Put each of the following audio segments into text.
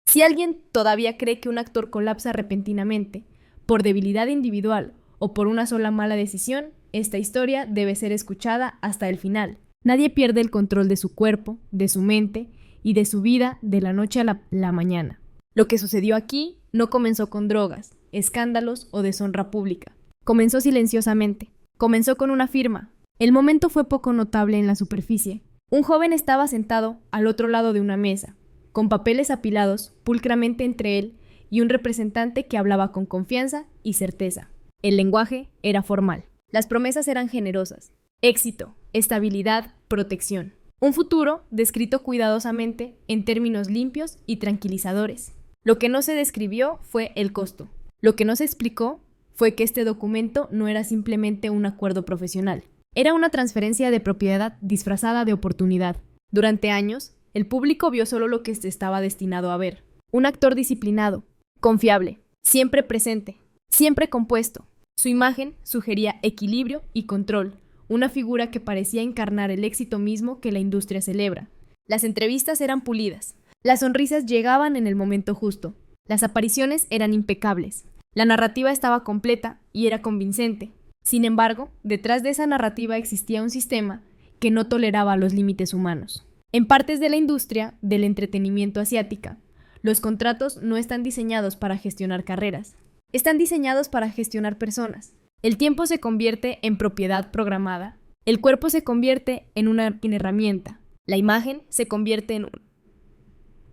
Si alguien todavía cree que un actor colapsa repentinamente, por debilidad individual o por una sola mala decisión, esta historia debe ser escuchada hasta el final. Nadie pierde el control de su cuerpo, de su mente y de su vida de la noche a la mañana. Lo que sucedió aquí no comenzó con drogas, escándalos o deshonra pública. Comenzó silenciosamente. Comenzó con una firma. El momento fue poco notable en la superficie. Un joven estaba sentado al otro lado de una mesa, con papeles apilados pulcramente entre él y un representante que hablaba con confianza y certeza. El lenguaje era formal. Las promesas eran generosas. Éxito, estabilidad, protección. Un futuro descrito cuidadosamente en términos limpios y tranquilizadores. Lo que no se describió fue el costo. Lo que no se explicó fue que este documento no era simplemente un acuerdo profesional. Era una transferencia de propiedad disfrazada de oportunidad. Durante años, el público vio solo lo que se estaba destinado a ver. Un actor disciplinado, confiable, siempre presente, siempre compuesto. Su imagen sugería equilibrio y control, una figura que parecía encarnar el éxito mismo que la industria celebra. Las entrevistas eran pulidas, las sonrisas llegaban en el momento justo, las apariciones eran impecables, la narrativa estaba completa y era convincente. Sin embargo, detrás de esa narrativa existía un sistema que no toleraba los límites humanos. En partes de la industria del entretenimiento asiática, los contratos no están diseñados para gestionar carreras, están diseñados para gestionar personas. El tiempo se convierte en propiedad programada, el cuerpo se convierte en una herramienta, la imagen se convierte en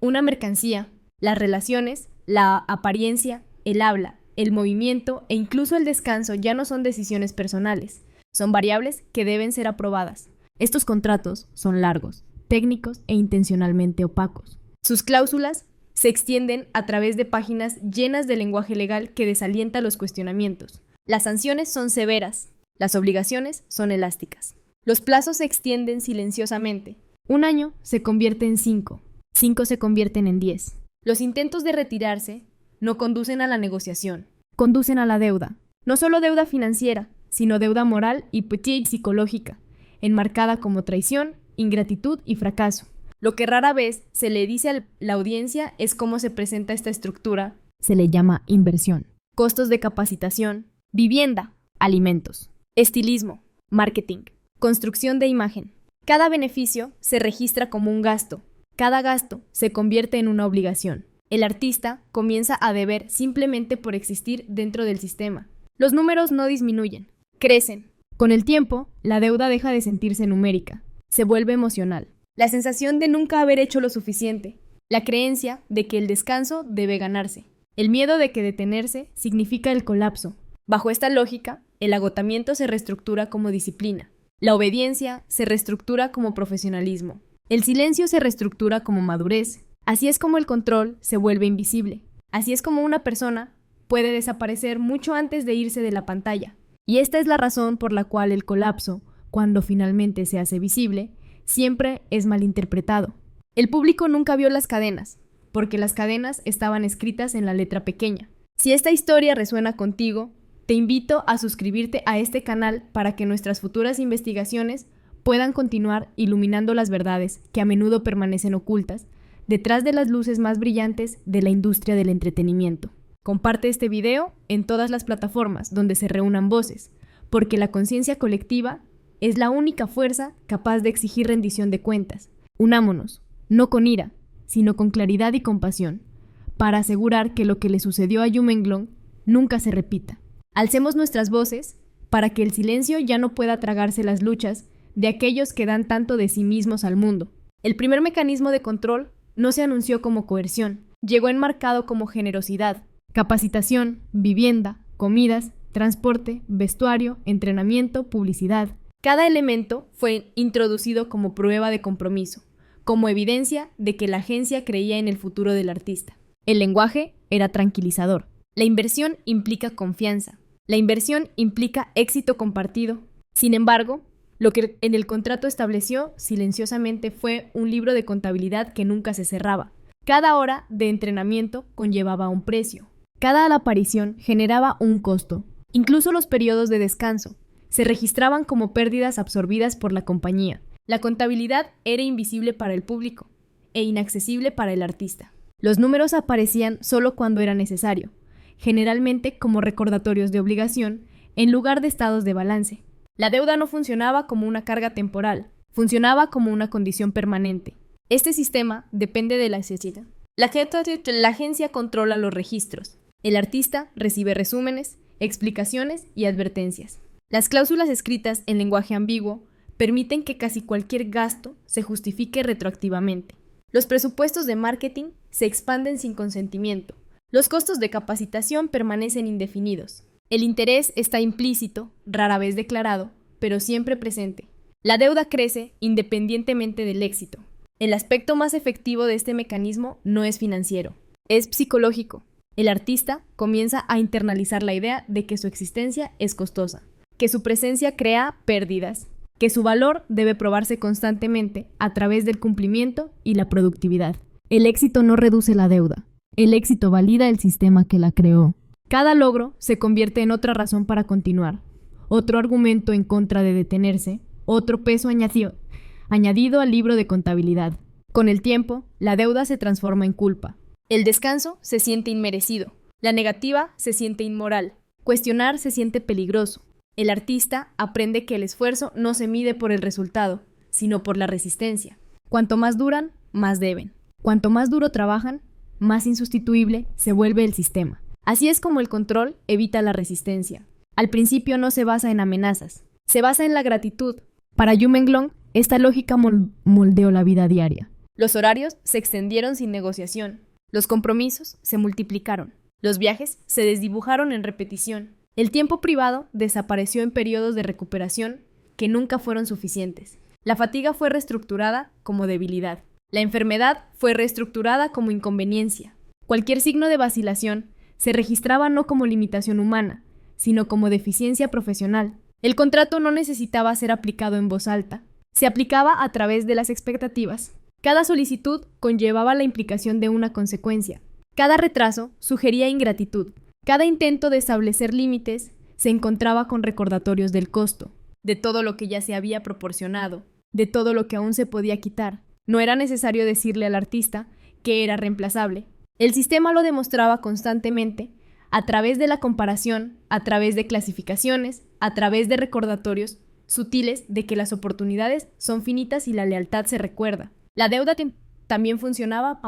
una mercancía, las relaciones, la apariencia, el habla, el movimiento e incluso el descanso ya no son decisiones personales, son variables que deben ser aprobadas. Estos contratos son largos, técnicos e intencionalmente opacos. Sus cláusulas se extienden a través de páginas llenas de lenguaje legal que desalienta los cuestionamientos. Las sanciones son severas, las obligaciones son elásticas. Los plazos se extienden silenciosamente. Un año se convierte en 5, 5 se convierten en 10. Los intentos de retirarse no conducen a la negociación, conducen a la deuda. No solo deuda financiera, sino deuda moral y psicológica, enmarcada como traición, ingratitud y fracaso. Lo que rara vez se le dice a la audiencia es cómo se presenta esta estructura. Se le llama inversión. Costos de capacitación, vivienda, alimentos, estilismo, marketing, construcción de imagen. Cada beneficio se registra como un gasto. Cada gasto se convierte en una obligación. El artista comienza a deber simplemente por existir dentro del sistema. Los números no disminuyen, crecen. Con el tiempo, la deuda deja de sentirse numérica, se vuelve emocional. La sensación de nunca haber hecho lo suficiente, la creencia de que el descanso debe ganarse, el miedo de que detenerse significa el colapso. Bajo esta lógica, el agotamiento se reestructura como disciplina, la obediencia se reestructura como profesionalismo, el silencio se reestructura como madurez. Así es como el control se vuelve invisible, así es como una persona puede desaparecer mucho antes de irse de la pantalla. Y esta es la razón por la cual el colapso, cuando finalmente se hace visible, siempre es malinterpretado. El público nunca vio las cadenas, porque las cadenas estaban escritas en la letra pequeña. Si esta historia resuena contigo, te invito a suscribirte a este canal para que nuestras futuras investigaciones puedan continuar iluminando las verdades que a menudo permanecen ocultas detrás de las luces más brillantes de la industria del entretenimiento. Comparte este video en todas las plataformas donde se reúnan voces, porque la conciencia colectiva es la única fuerza capaz de exigir rendición de cuentas. Unámonos, no con ira, sino con claridad y compasión, para asegurar que lo que le sucedió a Yumenglong nunca se repita. Alcemos nuestras voces para que el silencio ya no pueda tragarse las luchas de aquellos que dan tanto de sí mismos al mundo. El primer mecanismo de control no se anunció como coerción, llegó enmarcado como generosidad, capacitación, vivienda, comidas, transporte, vestuario, entrenamiento, publicidad. Cada elemento fue introducido como prueba de compromiso, como evidencia de que la agencia creía en el futuro del artista. El lenguaje era tranquilizador. La inversión implica confianza. La inversión implica éxito compartido. Sin embargo, lo que en el contrato estableció silenciosamente fue un libro de contabilidad que nunca se cerraba. Cada hora de entrenamiento conllevaba un precio. Cada aparición generaba un costo. Incluso los periodos de descanso se registraban como pérdidas absorbidas por la compañía. La contabilidad era invisible para el público e inaccesible para el artista. Los números aparecían solo cuando era necesario, generalmente como recordatorios de obligación en lugar de estados de balance. La deuda no funcionaba como una carga temporal, funcionaba como una condición permanente. Este sistema depende de la necesidad. La agencia controla los registros. El artista recibe resúmenes, explicaciones y advertencias. Las cláusulas escritas en lenguaje ambiguo permiten que casi cualquier gasto se justifique retroactivamente. Los presupuestos de marketing se expanden sin consentimiento. Los costos de capacitación permanecen indefinidos. El interés está implícito, rara vez declarado, pero siempre presente. La deuda crece independientemente del éxito. El aspecto más efectivo de este mecanismo no es financiero, es psicológico. El artista comienza a internalizar la idea de que su existencia es costosa, que su presencia crea pérdidas, que su valor debe probarse constantemente a través del cumplimiento y la productividad. El éxito no reduce la deuda, el éxito valida el sistema que la creó. Cada logro se convierte en otra razón para continuar, otro argumento en contra de detenerse, otro peso añadido al libro de contabilidad. Con el tiempo, la deuda se transforma en culpa. El descanso se siente inmerecido, la negativa se siente inmoral, cuestionar se siente peligroso. El artista aprende que el esfuerzo no se mide por el resultado, sino por la resistencia. Cuanto más duran, más deben. Cuanto más duro trabajan, más insustituible se vuelve el sistema. Así es como el control evita la resistencia. Al principio no se basa en amenazas, se basa en la gratitud. Para Jumenglong, esta lógica moldeó la vida diaria. Los horarios se extendieron sin negociación. Los compromisos se multiplicaron. Los viajes se desdibujaron en repetición. El tiempo privado desapareció en periodos de recuperación que nunca fueron suficientes. La fatiga fue reestructurada como debilidad. La enfermedad fue reestructurada como inconveniencia. Cualquier signo de vacilación se registraba no como limitación humana, sino como deficiencia profesional. El contrato no necesitaba ser aplicado en voz alta. Se aplicaba a través de las expectativas. Cada solicitud conllevaba la implicación de una consecuencia. Cada retraso sugería ingratitud. Cada intento de establecer límites se encontraba con recordatorios del costo, de todo lo que ya se había proporcionado, de todo lo que aún se podía quitar. No era necesario decirle al artista que era reemplazable. El sistema lo demostraba constantemente, a través de la comparación, a través de clasificaciones, a través de recordatorios sutiles de que las oportunidades son finitas y la lealtad se recuerda. La deuda también funcionaba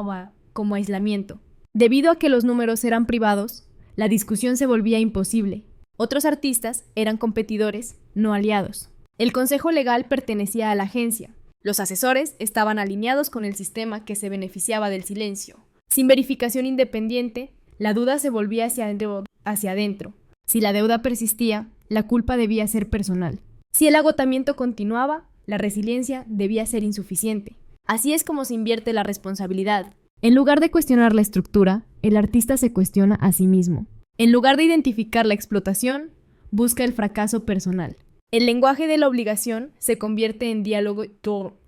como aislamiento. Debido a que los números eran privados, la discusión se volvía imposible. Otros artistas eran competidores, no aliados. El consejo legal pertenecía a la agencia. Los asesores estaban alineados con el sistema que se beneficiaba del silencio. Sin verificación independiente, la duda se volvía hacia adentro. Si la deuda persistía, la culpa debía ser personal. Si el agotamiento continuaba, la resiliencia debía ser insuficiente. Así es como se invierte la responsabilidad. En lugar de cuestionar la estructura, el artista se cuestiona a sí mismo. En lugar de identificar la explotación, busca el fracaso personal. El lenguaje de la obligación se convierte en diálogo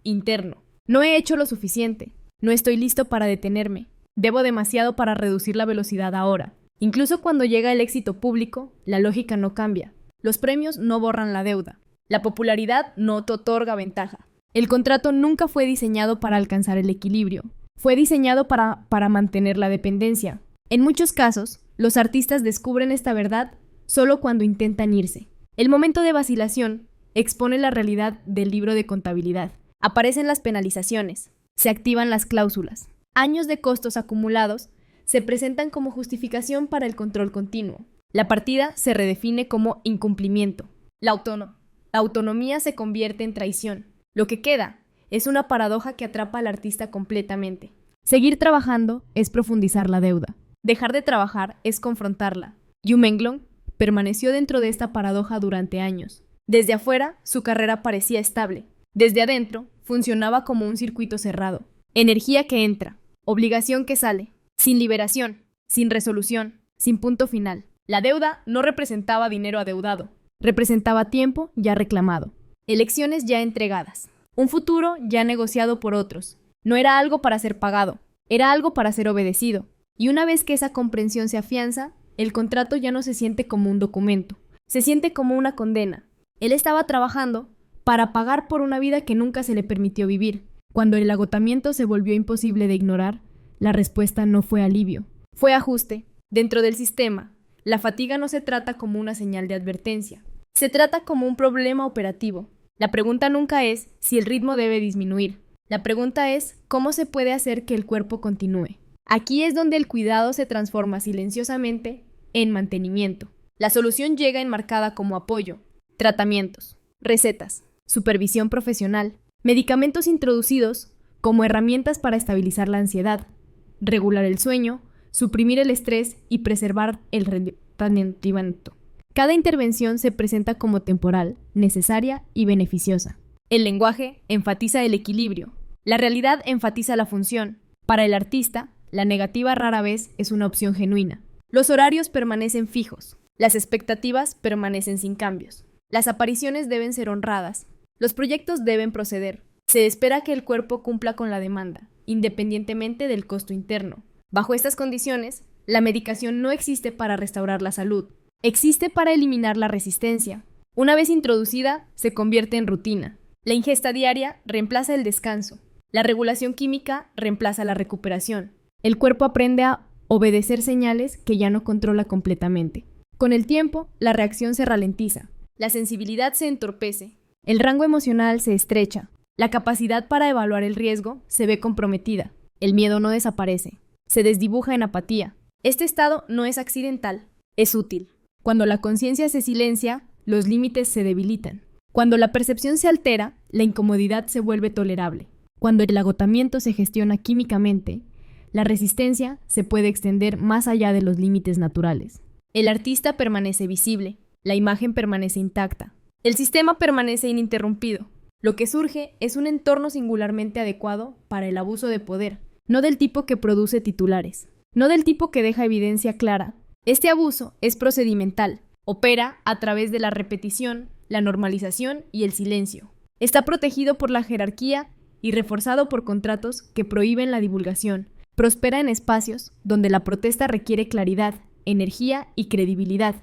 interno. No he hecho lo suficiente. No estoy listo para detenerme. Debo demasiado para reducir la velocidad ahora. Incluso cuando llega el éxito público, la lógica no cambia. Los premios no borran la deuda. La popularidad no te otorga ventaja. El contrato nunca fue diseñado para alcanzar el equilibrio. Fue diseñado para mantener la dependencia. En muchos casos, los artistas descubren esta verdad solo cuando intentan irse. El momento de vacilación expone la realidad del libro de contabilidad. Aparecen las penalizaciones, se activan las cláusulas. Años de costos acumulados se presentan como justificación para el control continuo. La partida se redefine como incumplimiento. La autonomía se convierte en traición. Lo que queda es una paradoja que atrapa al artista completamente. Seguir trabajando es profundizar la deuda. Dejar de trabajar es confrontarla. Jumenglong permaneció dentro de esta paradoja durante años. Desde afuera, su carrera parecía estable. Desde adentro, funcionaba como un circuito cerrado. Energía que entra, obligación que sale, sin liberación, sin resolución, sin punto final. La deuda no representaba dinero adeudado, representaba tiempo ya reclamado, elecciones ya entregadas, un futuro ya negociado por otros. No era algo para ser pagado, era algo para ser obedecido. Y una vez que esa comprensión se afianza, el contrato ya no se siente como un documento, se siente como una condena. Él estaba trabajando para pagar por una vida que nunca se le permitió vivir. Cuando el agotamiento se volvió imposible de ignorar, La respuesta no fue alivio, fue ajuste. Dentro del sistema, la fatiga no se trata como una señal de advertencia, se trata como un problema operativo. La pregunta nunca es si el ritmo debe disminuir. La pregunta es cómo se puede hacer que el cuerpo continúe. Aquí es donde el cuidado se transforma silenciosamente en mantenimiento. La solución llega enmarcada como apoyo, tratamientos, recetas, supervisión profesional, medicamentos introducidos como herramientas para estabilizar la ansiedad, regular el sueño, suprimir el estrés y preservar el rendimiento. Cada intervención se presenta como temporal, necesaria y beneficiosa. El lenguaje enfatiza el equilibrio. La realidad enfatiza la función. Para el artista, la negativa rara vez es una opción genuina. Los horarios permanecen fijos. Las expectativas permanecen sin cambios. Las apariciones deben ser honradas. Los proyectos deben proceder. Se espera que el cuerpo cumpla con la demanda, independientemente del costo interno. Bajo estas condiciones, la medicación no existe para restaurar la salud. Existe para eliminar la resistencia. Una vez introducida, se convierte en rutina. La ingesta diaria reemplaza el descanso. La regulación química reemplaza la recuperación. El cuerpo aprende a obedecer señales que ya no controla completamente. Con el tiempo, la reacción se ralentiza. La sensibilidad se entorpece. El rango emocional se estrecha. La capacidad para evaluar el riesgo se ve comprometida. El miedo no desaparece. Se desdibuja en apatía. Este estado no es accidental, es útil. Cuando la conciencia se silencia, los límites se debilitan. Cuando la percepción se altera, la incomodidad se vuelve tolerable. Cuando el agotamiento se gestiona químicamente, la resistencia se puede extender más allá de los límites naturales. El artista permanece visible, la imagen permanece intacta, el sistema permanece ininterrumpido. Lo que surge es un entorno singularmente adecuado para el abuso de poder, no del tipo que produce titulares, no del tipo que deja evidencia clara. Este abuso es procedimental, opera a través de la repetición, la normalización y el silencio. Está protegido por la jerarquía y reforzado por contratos que prohíben la divulgación. Prospera en espacios donde la protesta requiere claridad, energía y credibilidad,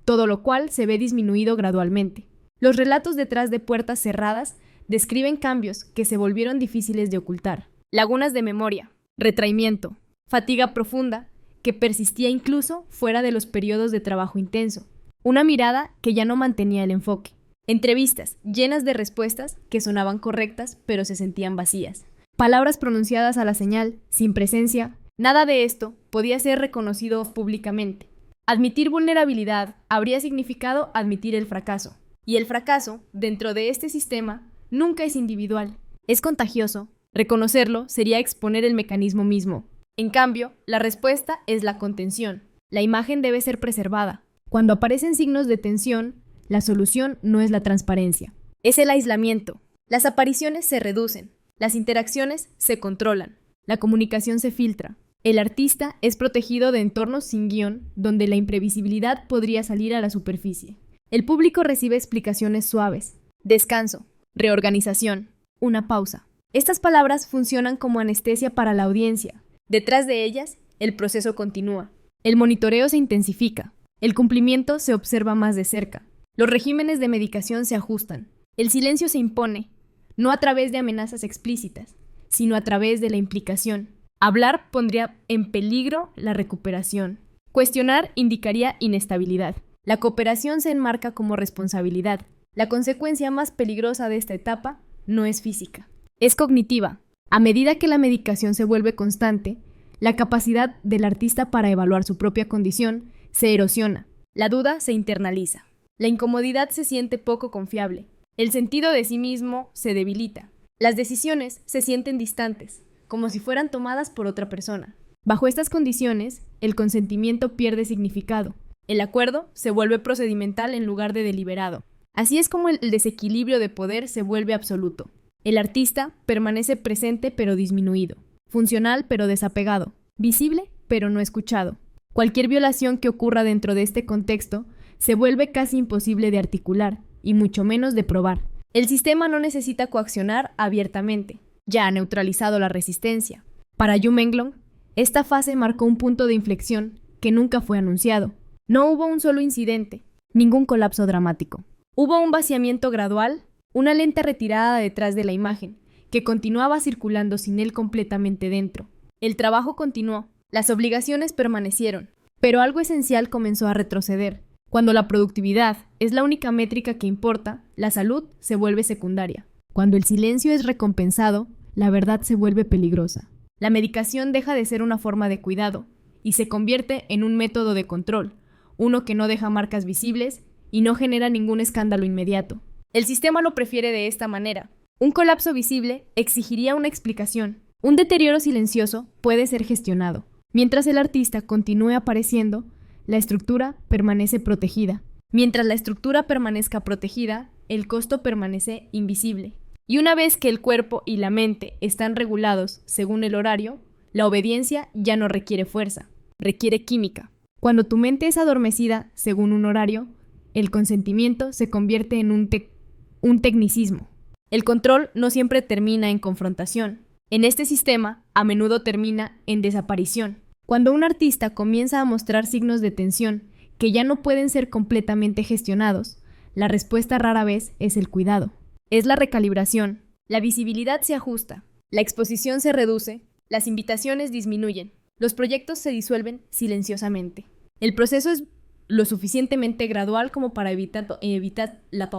todo lo cual se ve disminuido gradualmente. Los relatos detrás de puertas cerradas describen cambios que se volvieron difíciles de ocultar. Lagunas de memoria, retraimiento, fatiga profunda, que persistía incluso fuera de los periodos de trabajo intenso. Una mirada que ya no mantenía el enfoque. Entrevistas llenas de respuestas que sonaban correctas pero se sentían vacías. Palabras pronunciadas a la señal, sin presencia. Nada de esto podía ser reconocido públicamente. Admitir vulnerabilidad habría significado admitir el fracaso. Y el fracaso, dentro de este sistema, nunca es individual. Es contagioso. Reconocerlo sería exponer el mecanismo mismo. En cambio, la respuesta es la contención. La imagen debe ser preservada. Cuando aparecen signos de tensión, la solución no es la transparencia. Es el aislamiento. Las apariciones se reducen. Las interacciones se controlan. La comunicación se filtra. El artista es protegido de entornos sin guión, donde la imprevisibilidad podría salir a la superficie. El público recibe explicaciones suaves. Descanso. Reorganización. Una pausa. Estas palabras funcionan como anestesia para la audiencia. Detrás de ellas, el proceso continúa. El monitoreo se intensifica. El cumplimiento se observa más de cerca. Los regímenes de medicación se ajustan. El silencio se impone, no a través de amenazas explícitas, sino a través de la implicación. Hablar pondría en peligro la recuperación. Cuestionar indicaría inestabilidad. La cooperación se enmarca como responsabilidad. La consecuencia más peligrosa de esta etapa no es física, es cognitiva. A medida que la medicación se vuelve constante, la capacidad del artista para evaluar su propia condición se erosiona. La duda se internaliza. La incomodidad se siente poco confiable. El sentido de sí mismo se debilita. Las decisiones se sienten distantes, como si fueran tomadas por otra persona. Bajo estas condiciones, el consentimiento pierde significado. El acuerdo se vuelve procedimental en lugar de deliberado. Así es como el desequilibrio de poder se vuelve absoluto. El artista permanece presente pero disminuido, funcional pero desapegado, visible pero no escuchado. Cualquier violación que ocurra dentro de este contexto se vuelve casi imposible de articular y mucho menos de probar. El sistema no necesita coaccionar abiertamente, ya ha neutralizado la resistencia. Para Yu Menglong, esta fase marcó un punto de inflexión que nunca fue anunciado. No hubo un solo incidente, ningún colapso dramático. Hubo un vaciamiento gradual, una lenta retirada detrás de la imagen, que continuaba circulando sin él completamente dentro. El trabajo continuó, las obligaciones permanecieron, pero algo esencial comenzó a retroceder. Cuando la productividad es la única métrica que importa, la salud se vuelve secundaria. Cuando el silencio es recompensado, la verdad se vuelve peligrosa. La medicación deja de ser una forma de cuidado y se convierte en un método de control, uno que no deja marcas visibles y no genera ningún escándalo inmediato. El sistema lo prefiere de esta manera. Un colapso visible exigiría una explicación. Un deterioro silencioso puede ser gestionado. Mientras el artista continúe apareciendo, la estructura permanece protegida. Mientras la estructura permanezca protegida, el costo permanece invisible. Y una vez que el cuerpo y la mente están regulados según el horario, la obediencia ya no requiere fuerza, requiere química. Cuando tu mente es adormecida según un horario, el consentimiento se convierte en un tecnicismo. El control no siempre termina en confrontación. En este sistema, a menudo termina en desaparición. Cuando un artista comienza a mostrar signos de tensión que ya no pueden ser completamente gestionados, la respuesta rara vez es el cuidado. Es la recalibración. La visibilidad se ajusta, la exposición se reduce, las invitaciones disminuyen, los proyectos se disuelven silenciosamente. El proceso es lo suficientemente gradual como para evitar la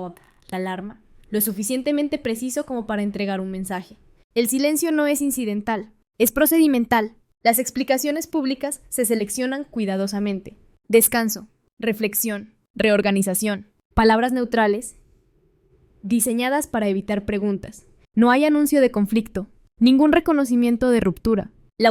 alarma, lo suficientemente preciso como para entregar un mensaje. El silencio no es incidental, es procedimental. Las explicaciones públicas se seleccionan cuidadosamente. Descanso, reflexión, reorganización, palabras neutrales, diseñadas para evitar preguntas. No hay anuncio de conflicto, ningún reconocimiento de ruptura. La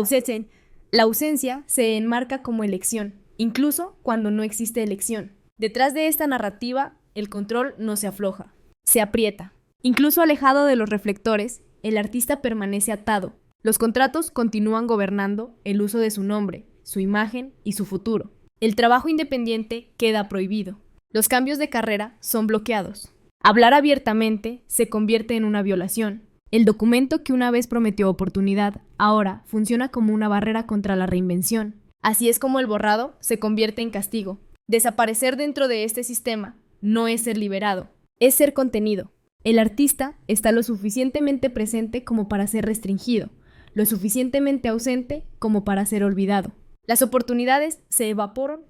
ausencia se enmarca como elección, incluso cuando no existe elección. Detrás de esta narrativa, el control no se afloja, se aprieta. Incluso alejado de los reflectores, el artista permanece atado. Los contratos continúan gobernando el uso de su nombre, su imagen y su futuro. El trabajo independiente queda prohibido. Los cambios de carrera son bloqueados. Hablar abiertamente se convierte en una violación. El documento que una vez prometió oportunidad, ahora funciona como una barrera contra la reinvención. Así es como el borrado se convierte en castigo. Desaparecer dentro de este sistema no es ser liberado, es ser contenido. El artista está lo suficientemente presente como para ser restringido, lo suficientemente ausente como para ser olvidado. Las oportunidades se evaporan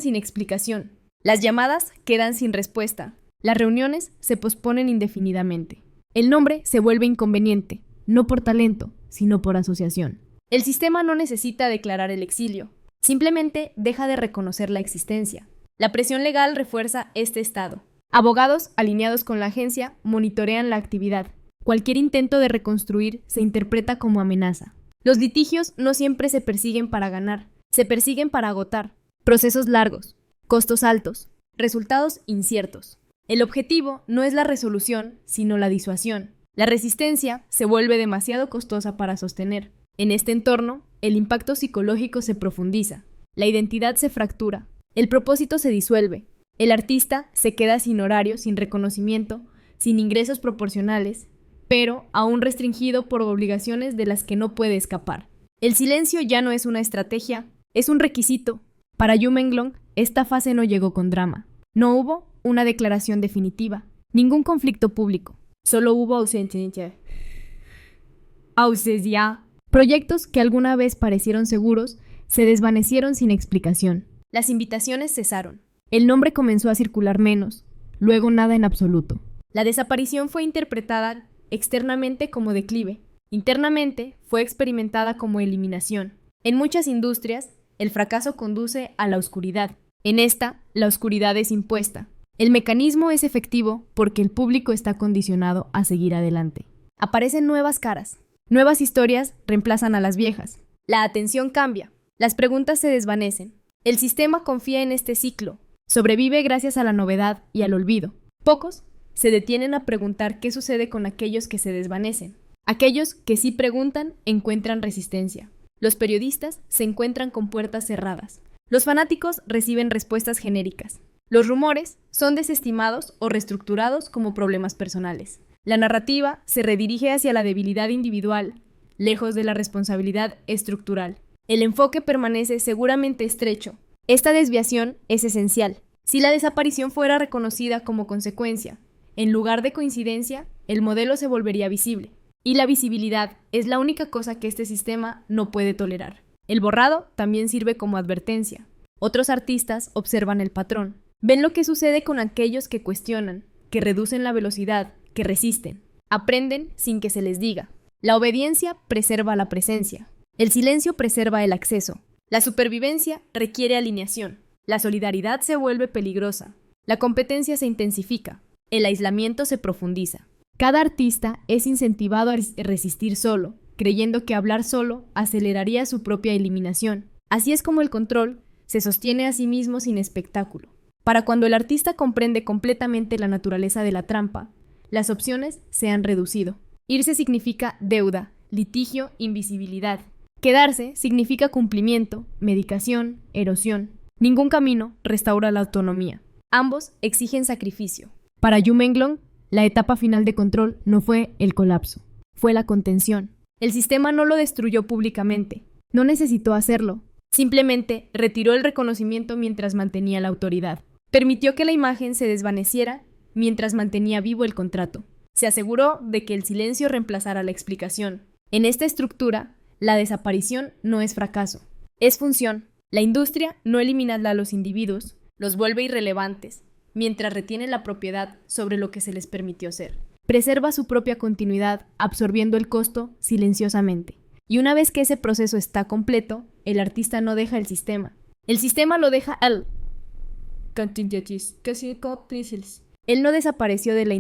sin explicación. Las llamadas quedan sin respuesta. Las reuniones se posponen indefinidamente. El nombre se vuelve inconveniente, no por talento, sino por asociación. El sistema no necesita declarar el exilio, simplemente deja de reconocer la existencia. La presión legal refuerza este estado. Abogados alineados con la agencia monitorean la actividad. Cualquier intento de reconstruir se interpreta como amenaza. Los litigios no siempre se persiguen para ganar, se persiguen para agotar. Procesos largos, costos altos, resultados inciertos. El objetivo no es la resolución, sino la disuasión. La resistencia se vuelve demasiado costosa para sostener. En este entorno, el impacto psicológico se profundiza, la identidad se fractura, el propósito se disuelve, el artista se queda sin horario, sin reconocimiento, sin ingresos proporcionales, pero aún restringido por obligaciones de las que no puede escapar. El silencio ya no es una estrategia, es un requisito. Para Yu Menglong, esta fase no llegó con drama. No hubo una declaración definitiva, ningún conflicto público, solo hubo ausencia. Proyectos que alguna vez parecieron seguros se desvanecieron sin explicación. Las invitaciones cesaron. El nombre comenzó a circular menos, luego nada en absoluto. La desaparición fue interpretada externamente como declive. Internamente fue experimentada como eliminación. En muchas industrias, el fracaso conduce a la oscuridad. En esta, la oscuridad es impuesta. El mecanismo es efectivo porque el público está condicionado a seguir adelante. Aparecen nuevas caras. Nuevas historias reemplazan a las viejas. La atención cambia. Las preguntas se desvanecen. El sistema confía en este ciclo. Sobrevive gracias a la novedad y al olvido. Pocos se detienen a preguntar qué sucede con aquellos que se desvanecen. Aquellos que sí preguntan encuentran resistencia. Los periodistas se encuentran con puertas cerradas. Los fanáticos reciben respuestas genéricas. Los rumores son desestimados o reestructurados como problemas personales. La narrativa se redirige hacia la debilidad individual, lejos de la responsabilidad estructural. El enfoque permanece seguramente estrecho. Esta desviación es esencial. Si la desaparición fuera reconocida como consecuencia, en lugar de coincidencia, el modelo se volvería visible. Y la visibilidad es la única cosa que este sistema no puede tolerar. El borrado también sirve como advertencia. Otros artistas observan el patrón. Ven lo que sucede con aquellos que cuestionan, que reducen la velocidad, que resisten. Aprenden sin que se les diga. La obediencia preserva la presencia. El silencio preserva el acceso. La supervivencia requiere alineación. La solidaridad se vuelve peligrosa. La competencia se intensifica. El aislamiento se profundiza. Cada artista es incentivado a resistir solo, creyendo que hablar solo aceleraría su propia eliminación. Así es como el control se sostiene a sí mismo sin espectáculo. Para cuando el artista comprende completamente la naturaleza de la trampa, las opciones se han reducido. Irse significa deuda, litigio, invisibilidad. Quedarse significa cumplimiento, medicación, erosión. Ningún camino restaura la autonomía. Ambos exigen sacrificio. Para Yu Menglong, la etapa final de control no fue el colapso, fue la contención. El sistema no lo destruyó públicamente, no necesitó hacerlo. Simplemente retiró el reconocimiento mientras mantenía la autoridad. Permitió que la imagen se desvaneciera mientras mantenía vivo el contrato. Se aseguró de que el silencio reemplazara la explicación. En esta estructura, la desaparición no es fracaso, es función. La industria no elimina a los individuos, los vuelve irrelevantes, mientras retiene la propiedad sobre lo que se les permitió ser. Preserva su propia continuidad, absorbiendo el costo silenciosamente. Y una vez que ese proceso está completo, el artista no deja el sistema. El sistema lo deja a él. Él no desapareció de la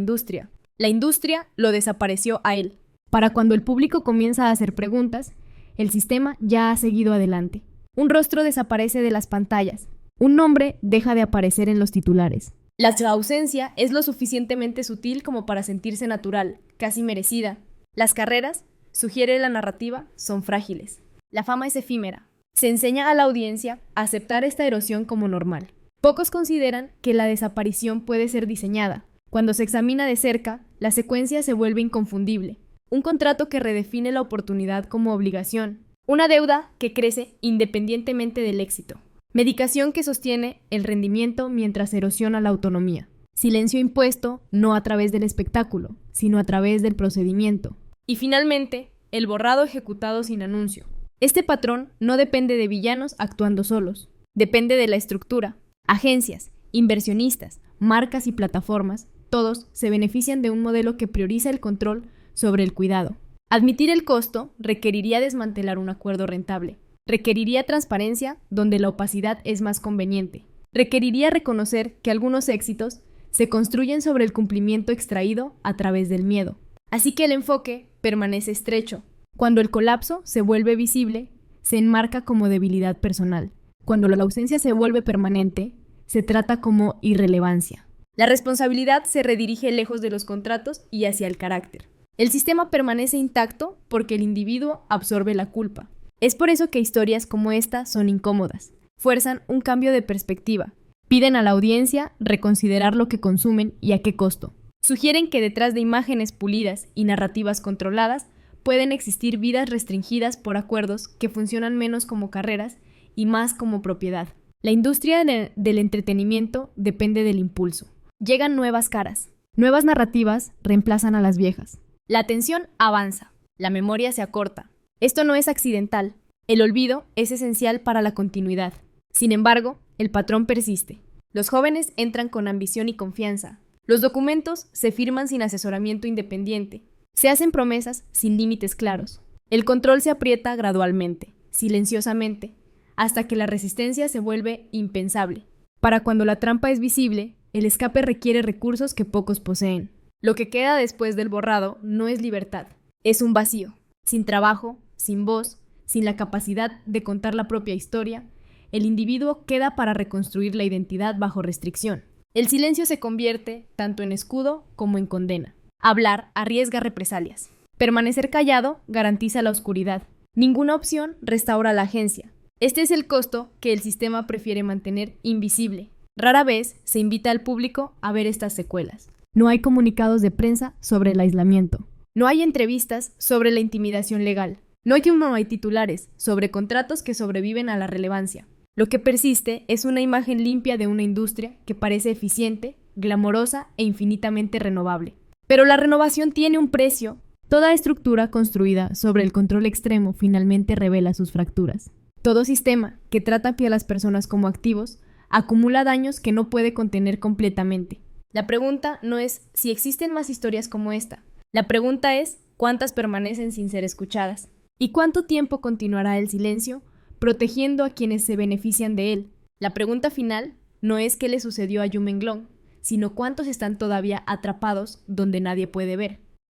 industria lo desapareció a él. Para cuando el público comienza a hacer preguntas, el sistema ya ha seguido adelante. Un rostro desaparece de las pantallas. Un nombre deja de aparecer en los titulares. La ausencia es lo suficientemente sutil como para sentirse natural, casi merecida. Las carreras, sugiere la narrativa, son frágiles. La fama es efímera. Se enseña a la audiencia a aceptar esta erosión como normal. Pocos consideran que la desaparición puede ser diseñada. Cuando se examina de cerca, la secuencia se vuelve inconfundible. Un contrato que redefine la oportunidad como obligación. Una deuda que crece independientemente del éxito. Medicación que sostiene el rendimiento mientras erosiona la autonomía. Silencio impuesto no a través del espectáculo, sino a través del procedimiento. Y finalmente, el borrado ejecutado sin anuncio. Este patrón no depende de villanos actuando solos. Depende de la estructura. Agencias, inversionistas, marcas y plataformas, todos se benefician de un modelo que prioriza el control sobre el cuidado. Admitir el costo requeriría desmantelar un acuerdo rentable. Requeriría transparencia donde la opacidad es más conveniente. Requeriría reconocer que algunos éxitos se construyen sobre el cumplimiento extraído a través del miedo. Así que el enfoque permanece estrecho. Cuando el colapso se vuelve visible, se enmarca como debilidad personal. Cuando la ausencia se vuelve permanente, se trata como irrelevancia. La responsabilidad se redirige lejos de los contratos y hacia el carácter. El sistema permanece intacto porque el individuo absorbe la culpa. Es por eso que historias como esta son incómodas. Fuerzan un cambio de perspectiva. Piden a la audiencia reconsiderar lo que consumen y a qué costo. Sugieren que detrás de imágenes pulidas y narrativas controladas pueden existir vidas restringidas por acuerdos que funcionan menos como carreras y más como propiedad. La industria del entretenimiento depende del impulso. Llegan nuevas caras. Nuevas narrativas reemplazan a las viejas. La atención avanza. La memoria se acorta. Esto no es accidental. El olvido es esencial para la continuidad. Sin embargo, el patrón persiste. Los jóvenes entran con ambición y confianza. Los documentos se firman sin asesoramiento independiente. Se hacen promesas sin límites claros. El control se aprieta gradualmente, silenciosamente, hasta que la resistencia se vuelve impensable. Para cuando la trampa es visible, el escape requiere recursos que pocos poseen. Lo que queda después del borrado no es libertad, es un vacío. Sin trabajo, sin voz, sin la capacidad de contar la propia historia, el individuo queda para reconstruir la identidad bajo restricción. El silencio se convierte tanto en escudo como en condena. Hablar arriesga represalias. Permanecer callado garantiza la oscuridad. Ninguna opción restaura la agencia. Este es el costo que el sistema prefiere mantener invisible. Rara vez se invita al público a ver estas secuelas. No hay comunicados de prensa sobre el aislamiento. No hay entrevistas sobre la intimidación legal. No hay titulares sobre contratos que sobreviven a la relevancia. Lo que persiste es una imagen limpia de una industria que parece eficiente, glamorosa e infinitamente renovable. Pero la renovación tiene un precio. Toda estructura construida sobre el control extremo finalmente revela sus fracturas. Todo sistema que trata a las personas como activos acumula daños que no puede contener completamente. La pregunta no es si existen más historias como esta. La pregunta es cuántas permanecen sin ser escuchadas. ¿Y cuánto tiempo continuará el silencio, protegiendo a quienes se benefician de él? La pregunta final no es qué le sucedió a Yu Menglong, sino cuántos están todavía atrapados donde nadie puede ver.